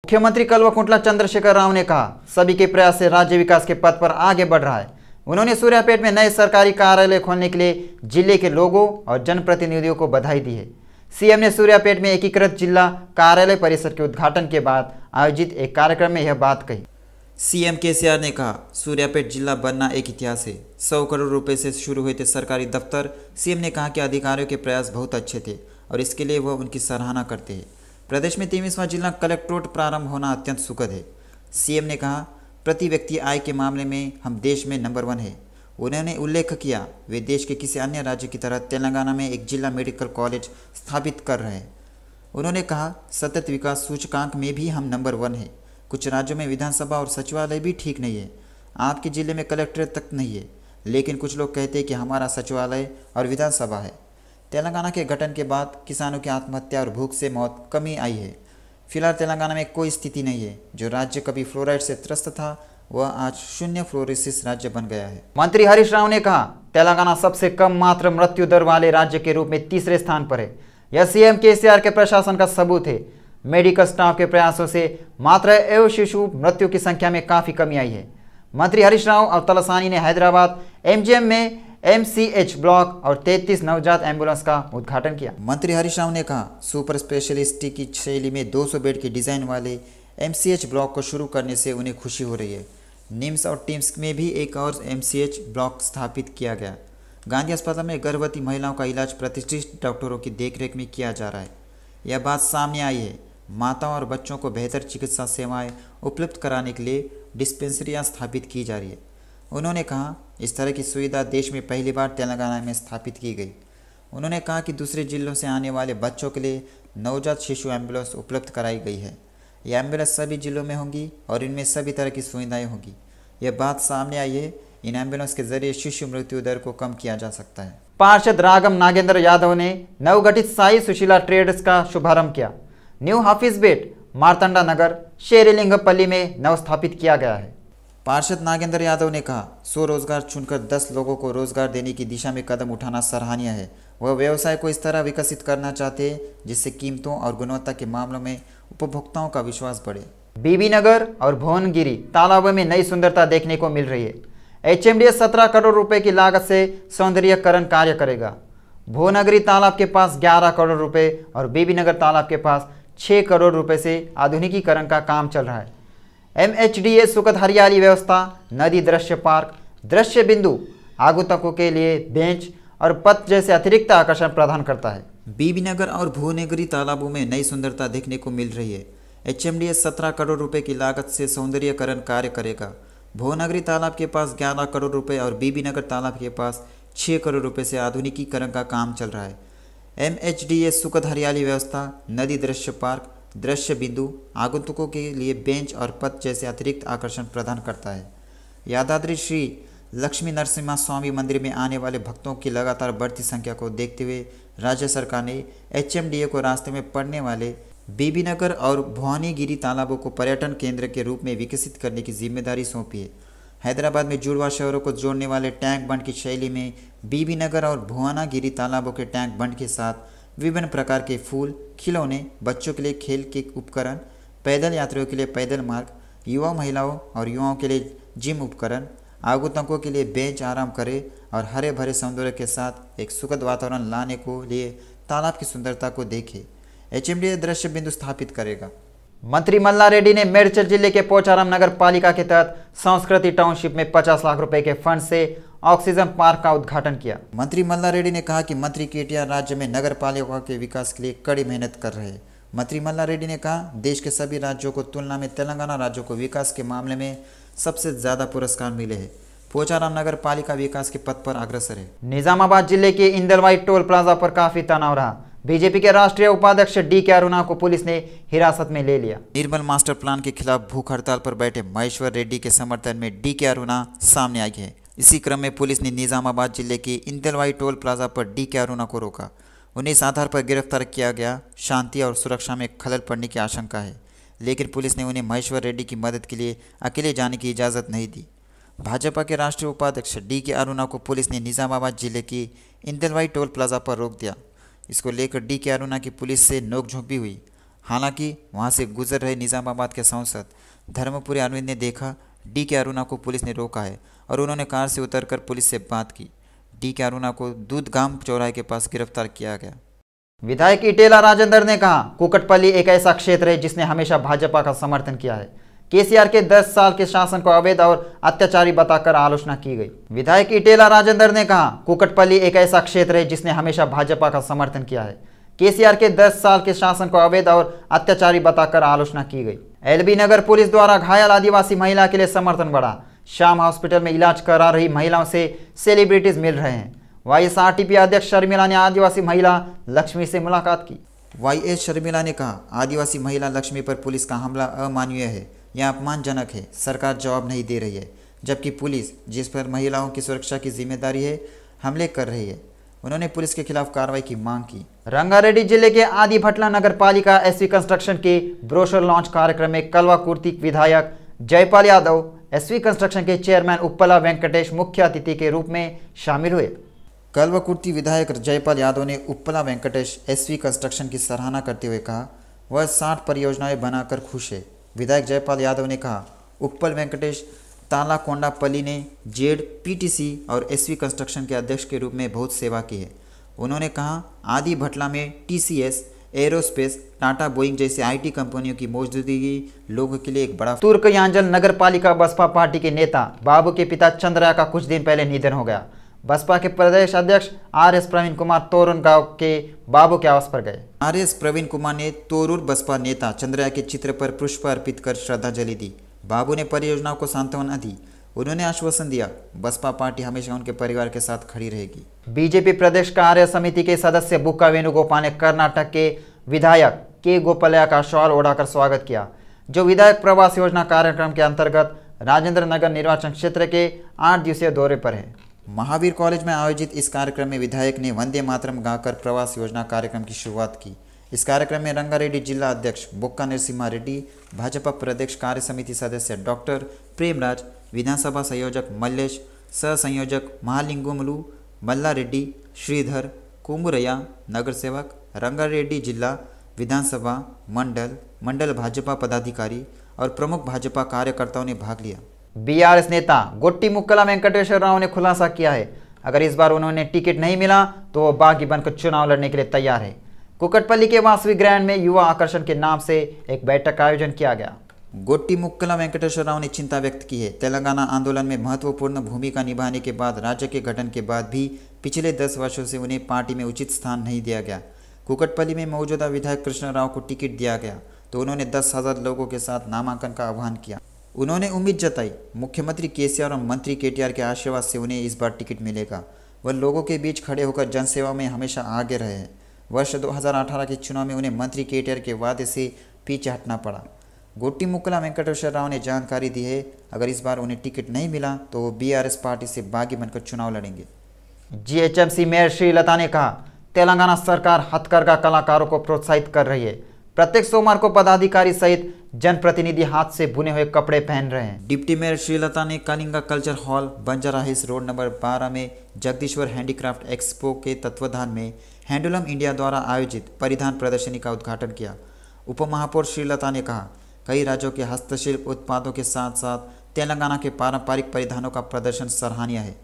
मुख्यमंत्री कल्वकुंतला चंद्रशेखर राव ने कहा, सभी के प्रयास से राज्य विकास के पथ पर आगे बढ़ रहा है। उन्होंने सूर्यापेट में नए सरकारी कार्यालय खोलने के लिए जिले के लोगों और जनप्रतिनिधियों को बधाई दी है। सीएम ने सूर्यापेट में एकीकृत जिला कार्यालय परिसर के उद्घाटन के बाद आयोजित एक कार्यक्रम में यह बात कही। सीएम केसीआर ने कहा, सूर्यापेट जिला बनना एक इतिहास है। 100 करोड़ रुपए से शुरू हुए थे सरकारी दफ्तर। सीएम ने कहा कि अधिकारियों के प्रयास बहुत अच्छे थे और इसके लिए वह उनकी सराहना करते हैं। प्रदेश में 23वां जिला कलेक्ट्रेट प्रारंभ होना अत्यंत सुखद है। सीएम ने कहा, प्रति व्यक्ति आय के मामले में हम देश में नंबर 1 है। उन्होंने उल्लेख किया, वे देश के किसी अन्य राज्य की तरह तेलंगाना में एक जिला मेडिकल कॉलेज स्थापित कर रहे हैं। उन्होंने कहा, सतत विकास सूचकांक में भी हम नंबर 1 है। कुछ राज्यों में विधानसभा और सचिवालय भी ठीक नहीं है। आपके जिले में कलेक्ट्रेट तक नहीं है, लेकिन कुछ लोग कहते हैं कि हमारा सचिवालय और विधानसभा है। तेलंगाना के गठन के बाद किसानों की आत्महत्या और भूख से मौत कमी आई है। फिलहाल तेलंगाना में कोई स्थिति नहीं है। जो राज्य कभी फ्लोराइड से त्रस्त था, वह आज शून्य फ्लोरोसिस राज्य बन गया है। मंत्री हरीश राव ने कहा, तेलंगाना सबसे कम मात्र मृत्यु दर वाले राज्य के रूप में तीसरे स्थान पर है। यह सीएम केसीआर के प्रशासन का सबूत है। मेडिकल स्टाफ के प्रयासों से मातृ एवं शिशु मृत्यु की संख्या में काफी कमी आई है। मंत्री हरीश राव और तलसानी ने हैदराबाद एमजीएम में एमसीएच ब्लॉक और 33 नवजात एम्बुलेंस का उद्घाटन किया। मंत्री हरीश राव ने कहा, सुपर स्पेशलिस्टी की शैली में 200 बेड के डिजाइन वाले एमसीएच ब्लॉक को शुरू करने से उन्हें खुशी हो रही है। निम्स और टिम्स में भी एक और एमसीएच ब्लॉक स्थापित किया गया। गांधी अस्पताल में गर्भवती महिलाओं का इलाज प्रतिष्ठित डॉक्टरों की देखरेख में किया जा रहा है। यह बात सामने आई है। माताओं और बच्चों को बेहतर चिकित्सा सेवाएं उपलब्ध कराने के लिए डिस्पेंसरियां स्थापित की जा रही है। उन्होंने कहा, इस तरह की सुविधा देश में पहली बार तेलंगाना में स्थापित की गई। उन्होंने कहा कि दूसरे जिलों से आने वाले बच्चों के लिए नवजात शिशु एम्बुलेंस उपलब्ध कराई गई है। यह एम्बुलेंस सभी जिलों में होंगी और इनमें सभी तरह की सुविधाएं होंगी। यह बात सामने आई है। इन एम्बुलेंस के जरिए शिशु मृत्यु दर को कम किया जा सकता है। पार्षद रागम नागेंद्र यादव ने नवगठित साई सुशीला ट्रेडर्स का शुभारंभ किया। न्यू हाफिजबेट मारतंडा नगर शेरेलिंगपल्ली में नव स्थापित किया गया है। पार्षद नागेंद्र यादव ने कहा, स्वरोजगार चुनकर 10 लोगों को रोजगार देने की दिशा में कदम उठाना सराहनीय है। वह व्यवसाय को इस तरह विकसित करना चाहते हैं जिससे कीमतों और गुणवत्ता के मामलों में उपभोक्ताओं का विश्वास बढ़े। बीबीनगर और भुवनगिरी तालाबों में नई सुंदरता देखने को मिल रही है। एचएमडीए 17 करोड़ रुपए की लागत से सौंदर्यीकरण कार्य करेगा। भुवनगिरी तालाब के पास 11 करोड़ रुपए और बीबीनगर तालाब के पास 6 करोड़ रुपए से आधुनिकीकरण का काम चल रहा है। एमएचडीए सुखद हरियाली व्यवस्था, नदी दृश्य पार्क, दृश्य बिंदु, आगंतुकों के लिए बेंच और पथ जैसे अतिरिक्त आकर्षण प्रदान करता है। बीबीनगर और भुवनगिरी तालाबों में नई सुंदरता देखने को मिल रही है। एचएमडीए 17 करोड़ रुपए की लागत से सौंदर्यीकरण कार्य करेगा। भुवनगिरी तालाब के पास 11 करोड़ रुपए और बीबीनगर तालाब के पास 6 करोड़ रुपए से आधुनिकीकरण का काम चल रहा है। एमएचडीए सुखद हरियाली व्यवस्था, नदी दृश्य पार्क, दृश्य बिंदु, आगंतुकों के लिए बेंच और पथ जैसे अतिरिक्त आकर्षण प्रदान करता है। यादाद्री श्री लक्ष्मी नरसिम्हा स्वामी मंदिर में आने वाले भक्तों की लगातार बढ़ती संख्या को देखते हुए राज्य सरकार ने एचएमडीए को रास्ते में पड़ने वाले बीबीनगर और भुवनगिरी तालाबों को पर्यटन केंद्र के रूप में विकसित करने की जिम्मेदारी सौंपी है। हैदराबाद में जुड़वा शहरों को जोड़ने वाले टैंक बंड की शैली में बीबीनगर और भुवनगिरी तालाबों के टैंक बंड के साथ विभिन्न प्रकार के फूल, खिलौने, बच्चों के लिए खेल के उपकरण, पैदल यात्रियों के लिए पैदल मार्ग, युवा महिलाओं और युवाओं के लिए जिम उपकरण, आगंतुकों के लिए बेंच आराम करे और हरे भरे सौंदर्य के साथ एक सुखद वातावरण लाने को लिए तालाब की सुंदरता को देखे। एचएमडीए दृश्य बिंदु स्थापित करेगा। मंत्री मल्ला रेड्डी ने मेडचल जिले के पोचाराम नगर पालिका के तहत संस्कृति टाउनशिप में 50 लाख रुपए के फंड से ऑक्सीजन पार्क का उद्घाटन किया। मंत्री मल्ला रेड्डी ने कहा कि मंत्री केटीआर राज्य में नगर पालिका के विकास के लिए कड़ी मेहनत कर रहे हैं। मंत्री मल्ला रेड्डी ने कहा, देश के सभी राज्यों को तुलना में तेलंगाना राज्य को विकास के मामले में सबसे ज्यादा पुरस्कार मिले हैं। पोचाराम नगर पालिका विकास के पथ पर अग्रसर है। निजामाबाद जिले के इंदलवाई टोल प्लाजा पर काफी तनाव रहा। बीजेपी के राष्ट्रीय उपाध्यक्ष डीके अरुणा को पुलिस ने हिरासत में ले लिया। निर्मल मास्टर प्लान के खिलाफ भूख हड़ताल पर बैठे महेश्वर रेड्डी के समर्थन में डीके अरुणा सामने आई है। इसी क्रम में पुलिस ने निजामाबाद जिले के इंदलवाई टोल प्लाजा पर डीके अरुणा को रोका। उन्हें इस आधार पर गिरफ्तार किया गया। शांति और सुरक्षा में खलल पड़ने की आशंका है, लेकिन पुलिस ने उन्हें महेश्वर रेड्डी की मदद के लिए अकेले जाने की इजाज़त नहीं दी। भाजपा के राष्ट्रीय उपाध्यक्ष डीके अरुणा को पुलिस ने निजामाबाद जिले की इंदलवाई टोल प्लाजा पर रोक दिया। इसको लेकर डीके अरुणा की पुलिस से नोकझोंक भी हुई। हालांकि वहां से गुजर रहे निजामाबाद के सांसद धर्मपुरी अरविंद ने देखा डी के अरुणा को पुलिस ने रोका है और उन्होंने कार से उतरकर पुलिस से बात की। डी के अरुणा को दूधगाम चौराहे के पास गिरफ्तार किया गया। विधायक इटेला राजेंद्र ने कहा कुकटपल्ली एक ऐसा क्षेत्र है जिसने हमेशा भाजपा का समर्थन किया है। केसीआर के 10 साल के शासन को अवैध और अत्याचारी बताकर आलोचना की गई। विधायक इटेला राजेंद्र ने कहा कुकटपल्ली एक ऐसा क्षेत्र है जिसने हमेशा भाजपा का समर्थन किया है। केसीआर के 10 साल के शासन को अवैध और अत्याचारी बताकर आलोचना की गई। एलबी नगर पुलिस द्वारा घायल आदिवासी महिला के लिए समर्थन बढ़ा। श्याम हॉस्पिटल में इलाज करा रही महिलाओं से सेलिब्रिटीज मिल रहे हैं। YSRTP अध्यक्ष शर्मिला ने आदिवासी महिला लक्ष्मी से मुलाकात की। YS शर्मिला ने कहा आदिवासी महिला लक्ष्मी पर पुलिस का हमला अमानवीय है, यह अपमानजनक है। सरकार जवाब नहीं दे रही है, जबकि पुलिस जिस पर महिलाओं की सुरक्षा की जिम्मेदारी है हमले कर रही है। उन्होंने पुलिस के खिलाफ कार्रवाई की मांग की। रंगारेड्डी जिले के आदि भटला नगर पालिका SV कंस्ट्रक्शन के ब्रोशर लॉन्च कार्यक्रम में कलवा कुर्ती विधायक जयपाल यादव, SV कंस्ट्रक्शन के चेयरमैन उपला वेंकटेश मुख्य अतिथि के रूप में शामिल हुए। कल्वकुर्ती विधायक जयपाल यादव ने उपला वेंकटेश SV कंस्ट्रक्शन की सराहना करते हुए कहा वह 60 परियोजनाएं बनाकर खुश है। विधायक जयपाल यादव ने कहा उपल वेंकटेश तालाकोंडापल्ली ने जेड PTC और SV कंस्ट्रक्शन के अध्यक्ष के रूप में बहुत सेवा की है। उन्होंने कहा आदि भटला में TCS, एरोस्पेस, टाटा, बोइंग जैसे IT कंपनियों की मौजूदगी लोगों के लिए एक बड़ा। तुर्कयांजल नगर पालिका बसपा पार्टी के नेता बाबू के पिता चंद्रया का कुछ दिन पहले निधन हो गया। बसपा के प्रदेश अध्यक्ष RS प्रवीण कुमार तोरुन गांव के बाबू के आवास पर गए। RS प्रवीण कुमार ने तोरूर बसपा नेता चंद्रया के चित्र पर पुष्प अर्पित कर श्रद्धांजलि दी। बाबू ने परियोजनाओं को सांत्वना दी। उन्होंने आश्वासन दिया बसपा पार्टी हमेशा उनके परिवार के साथ खड़ी रहेगी। बीजेपी प्रदेश कार्य समिति के सदस्य बुक्का वेणुगोपाल ने कर्नाटक के विधायक के गोपालया का शॉल ओढ़ाकर स्वागत किया, जो विधायक प्रवास योजना कार्यक्रम के अंतर्गत राजेंद्र नगर निर्वाचन क्षेत्र के 8 दिवसीय दौरे पर है। महावीर कॉलेज में आयोजित इस कार्यक्रम में विधायक ने वंदे मातरम गाकर प्रवास योजना कार्यक्रम की शुरुआत की। इस कार्यक्रम में रंगारेड्डी जिला अध्यक्ष बोक्का नरसिम्हा रेड्डी, भाजपा प्रदेश कार्य समिति सदस्य डॉक्टर प्रेमराज, विधानसभा संयोजक मल्लेश, सह संयोजक महालिंगुमलू, मल्ला रेड्डी, श्रीधर, कुमुरया, नगर सेवक, रंगारेड्डी जिला विधानसभा मंडल भाजपा पदाधिकारी और प्रमुख भाजपा कार्यकर्ताओं ने भाग लिया। BRS नेता गोट्टी मुक्कला वेंकटेश्वर राव ने खुलासा किया है अगर इस बार उन्होंने टिकट नहीं मिला तो वो बागी बनकर चुनाव लड़ने के लिए तैयार है। कुकटपल्ली के वासवी ग्रैंड में युवा आकर्षण के नाम से एक बैठक का आयोजन किया गया। गोट्टी मुक्कला वेंकटेश्वर राव ने चिंता व्यक्त की है तेलंगाना आंदोलन में महत्वपूर्ण भूमिका निभाने के बाद राज्य के गठन के बाद भी पिछले 10 वर्षों से उन्हें पार्टी में उचित स्थान नहीं दिया गया। कुकटपल्ली में मौजूदा विधायक कृष्ण राव को टिकट दिया गया तो उन्होंने 10,000 लोगों के साथ नामांकन का आह्वान किया। उन्होंने उम्मीद जताई मुख्यमंत्री केसीआर और मंत्री केटीआर के आशीर्वाद से उन्हें इस बार टिकट मिलेगा। वह लोगों के बीच खड़े होकर जनसेवा में हमेशा आगे रहे हैं। वर्ष 2018 के चुनाव में उन्हें मंत्री केटीआर के वादे से पीछे हटना पड़ा। गोट्टी मुक्कला वेंकटेश्वर राव ने जानकारी दी है अगर इस बार उन्हें टिकट नहीं मिला तो वो BRS पार्टी से बागी बनकर चुनाव लड़ेंगे। GHMC मेयर श्रीलता ने कहा तेलंगाना सरकार हथकरघा कलाकारों को प्रोत्साहित कर रही है। प्रत्येक सोमवार को पदाधिकारी सहित जनप्रतिनिधि हाथ से बुने हुए कपड़े पहन रहे हैं। डिप्टी मेयर श्रीलता ने Kalinga culture hall Banjara hills road number 12 में जगदीश्वर हैंडीक्राफ्ट एक्सपो के तत्वाधान में हैंडलूम इंडिया द्वारा आयोजित परिधान प्रदर्शनी का उद्घाटन किया। उप महापौर श्रीलता ने कहा कई राज्यों के हस्तशिल्प उत्पादों के साथ साथ तेलंगाना के पारंपरिक परिधानों का प्रदर्शन सराहनीय है।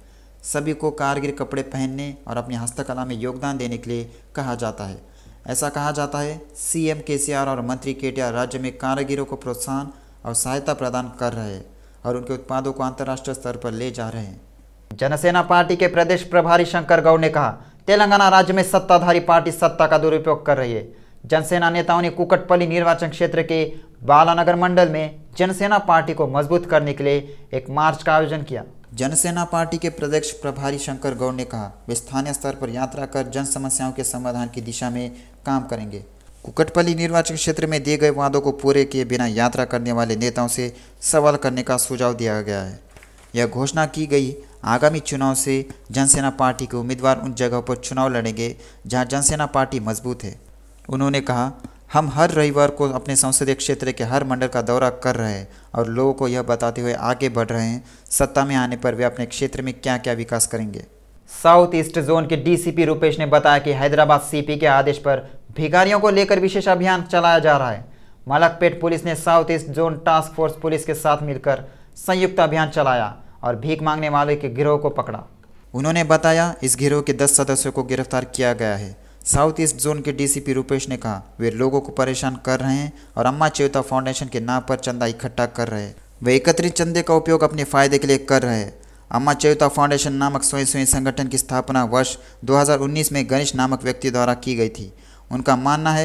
सभी को कारगिर कपड़े पहनने और अपनी हस्तकला में योगदान देने के लिए कहा जाता है। ऐसा कहा जाता है CM केसीआर और मंत्री केटीआर राज्य में कारीगरों को प्रोत्साहन और सहायता प्रदान कर रहे हैं और उनके उत्पादों को अंतर्राष्ट्रीय स्तर पर ले जा रहे हैं। जनसेना पार्टी के प्रदेश प्रभारी शंकर गौड़ ने कहा तेलंगाना राज्य में सत्ताधारी पार्टी सत्ता का दुरुपयोग कर रही है। जनसेना नेताओं ने कुकटपल्ली निर्वाचन क्षेत्र के बालानगर मंडल में जनसेना पार्टी को मजबूत करने के लिए एक मार्च का आयोजन किया। जनसेना पार्टी के प्रदेश प्रभारी शंकर गौड़ ने कहा वे स्थानीय स्तर पर यात्रा कर जन समस्याओं के समाधान की दिशा में काम करेंगे। कुकटपल्ली निर्वाचन क्षेत्र में दिए गए वादों को पूरे किए बिना यात्रा करने वाले नेताओं से सवाल करने का सुझाव दिया गया है। यह घोषणा की गई आगामी चुनाव से जनसेना पार्टी के उम्मीदवार उन जगहों पर चुनाव लड़ेंगे जहां जनसेना पार्टी मजबूत है। उन्होंने कहा हम हर रविवार को अपने संसदीय क्षेत्र के हर मंडल का दौरा कर रहे हैं और लोगों को यह बताते हुए आगे बढ़ रहे हैं सत्ता में आने पर वे अपने क्षेत्र में क्या क्या विकास करेंगे। साउथ ईस्ट जोन के DCP रूपेश ने बताया कि हैदराबाद CP के आदेश पर भिखारियों को लेकर विशेष अभियान चलाया जा रहा है। मलकपेट पुलिस ने south east zone task force police के साथ मिलकर संयुक्त अभियान चलाया और भीख मांगने वाले के गिरोह को पकड़ा। उन्होंने बताया इस गिरोह के 10 सदस्यों को गिरफ्तार किया गया है। साउथ ईस्ट जोन के डीसीपी रूपेश ने कहा वे लोगों को परेशान कर रहे हैं और अम्मा चेवता फाउंडेशन के नाम पर चंदा इकट्ठा कर रहे हैं। वे एकत्रित चंदे का उपयोग अपने फायदे के लिए कर रहे हैं। अम्मा चेवता फाउंडेशन नामक स्वयं संगठन की स्थापना वर्ष 2019 में गणेश नामक व्यक्ति द्वारा की गई थी। उनका मानना है